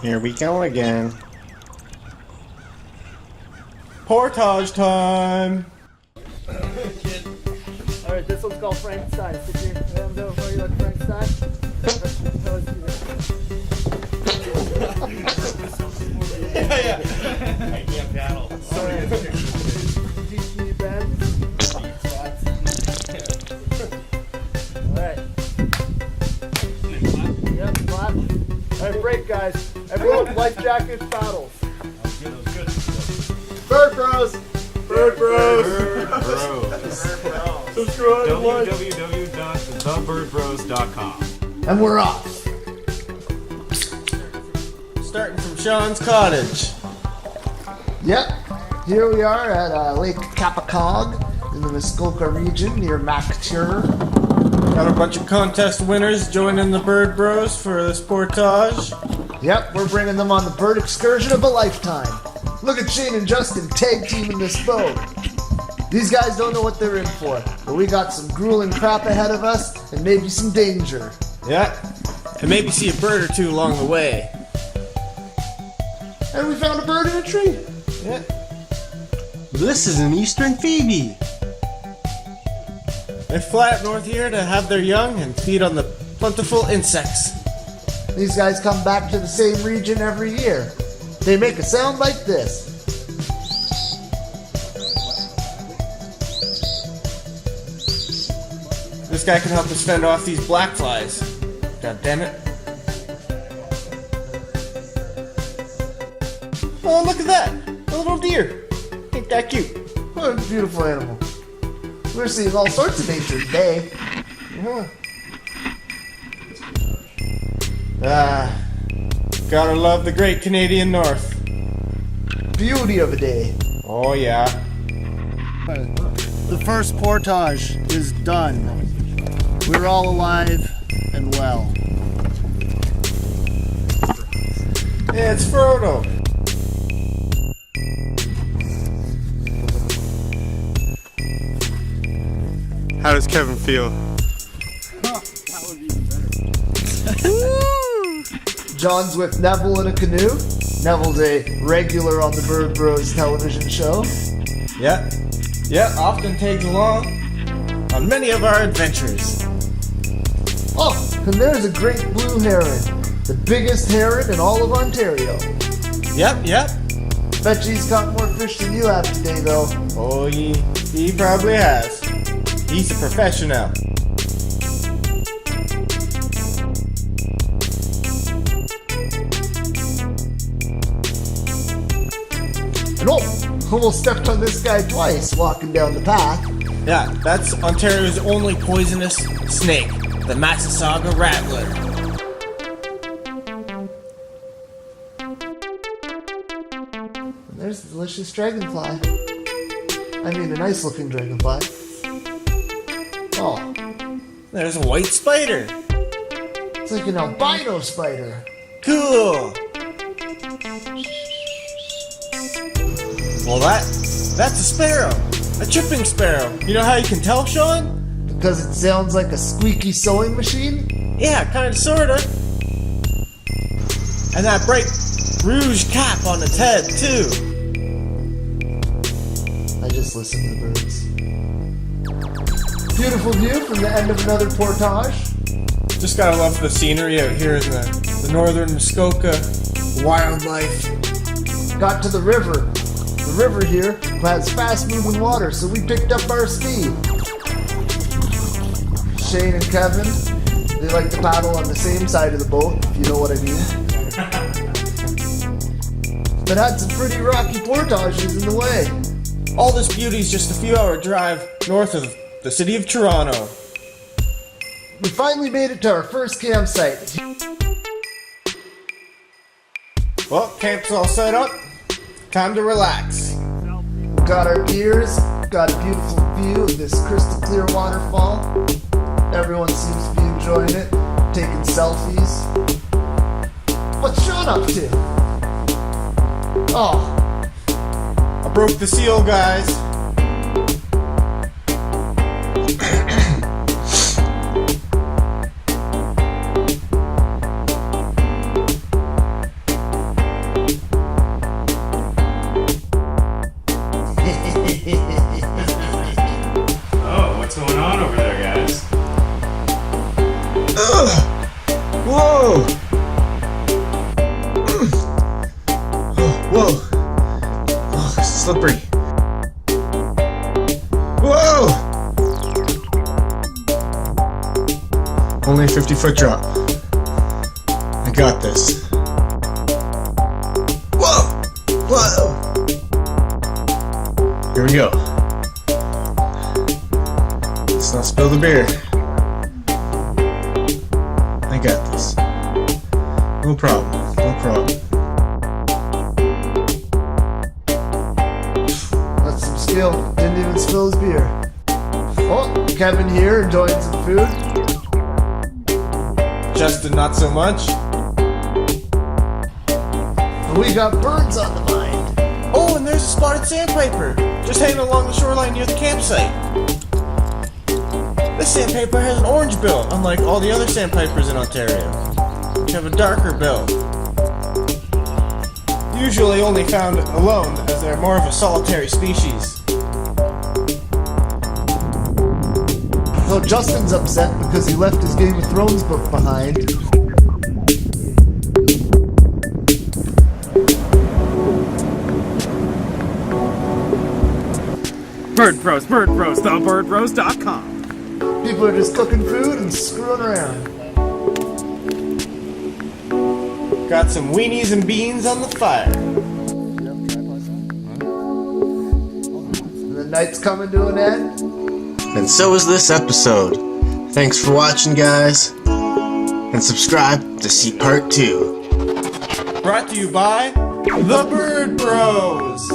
Here we go again. Portage time! Alright, this one's called Frankenstein. Stick your hands over for you like Frankenstein. Yeah. I can't paddle. Sorry. Deep knee bend. Alright. Yep, clap. Alright, break, guys. Everyone, life jackets, paddles. Bird Bros! Bird Bros! Subscribe. www.thebirdbros.com. And we're off. Starting from Sean's cottage. Yep, here we are at Lake Kapakog in the Muskoka region near MacTure. Got a bunch of contest winners joining the Bird Bros for this portage. Yep, we're bringing them on the bird excursion of a lifetime. Look at Shane and Justin tag teaming this boat. These guys don't know what they're in for, but we got some grueling crap ahead of us and maybe some danger. Yeah, and maybe see a bird or two along the way. And we found a bird in a tree. Yeah. This is an eastern Pheobe. They fly up north here to have their young and feed on the plentiful insects. These guys come back to the same region every year. They make a sound like this. This guy can help us fend off these black flies. God damn it. Oh, look at that! A little deer. Ain't that cute? What a beautiful animal. We're seeing all sorts of nature today. Gotta love the great Canadian North. Beauty of a day. Oh yeah. The first portage is done. We're all alive and well. Yeah, it's Frodo. How does Kevin feel? John's with Neville in a canoe. Neville's a regular on the Bird Bros television show. Yeah. Yeah, often tags along on many of our adventures. Oh, and there's a great blue heron. The biggest heron in all of Ontario. Yep. Bet you he's caught more fish than you have today, though. Oh, he probably has. He's a professional. And almost stepped on this guy twice walking down the path. Yeah, that's Ontario's only poisonous snake, the Massasauga rattler. And there's the delicious dragonfly. I mean, a nice looking dragonfly. Oh, There's a white spider. it's like an albino spider. Cool. Well, that's a sparrow. A chipping sparrow. You know how you can tell, Sean? Because it sounds like a squeaky sewing machine? Yeah, kinda, sorta. And that bright rouge cap on its head, too. I just listen to the birds. Beautiful view from the end of another portage. Just gotta love the scenery out here in the northern Muskoka wildlife. Got to the river. The river here has fast moving water, so we picked up our speed. Shane and Kevin, they like to paddle on the same side of the boat, if you know what I mean. But had some pretty rocky portages in the way. All this beauty's just a few-hour drive north of the city of Toronto. We finally made it to our first campsite. Well, camp's all set up. Time to relax. Got our gears, got a beautiful view of this crystal clear waterfall. Everyone seems to be enjoying it, taking selfies. What's Sean up to? Oh, I broke the seal, guys. slippery. Whoa! Only a 50-foot drop. I got this. Whoa! Whoa! Here we go. Let's not spill the beer. I got this. No problem. No problem. That's some skill. Didn't even spill his beer. Oh, Kevin here enjoying some food. Justin, not so much. And we got birds on the mind. Oh, and there's a spotted sandpiper, just hanging along the shoreline near the campsite. This sandpiper has an orange bill, unlike all the other sandpipers in Ontario, which have a darker bill. Usually only found alone, as they're more of a solitary species. So Justin's upset because he left his Game of Thrones book behind. Bird Bros, thebirdbros.com. People are just cooking food and screwing around. Got some weenies and beans on the fire. And the night's coming to an end. And so is this episode. Thanks for watching, guys. And subscribe to see part 2. Brought to you by The Bird Bros.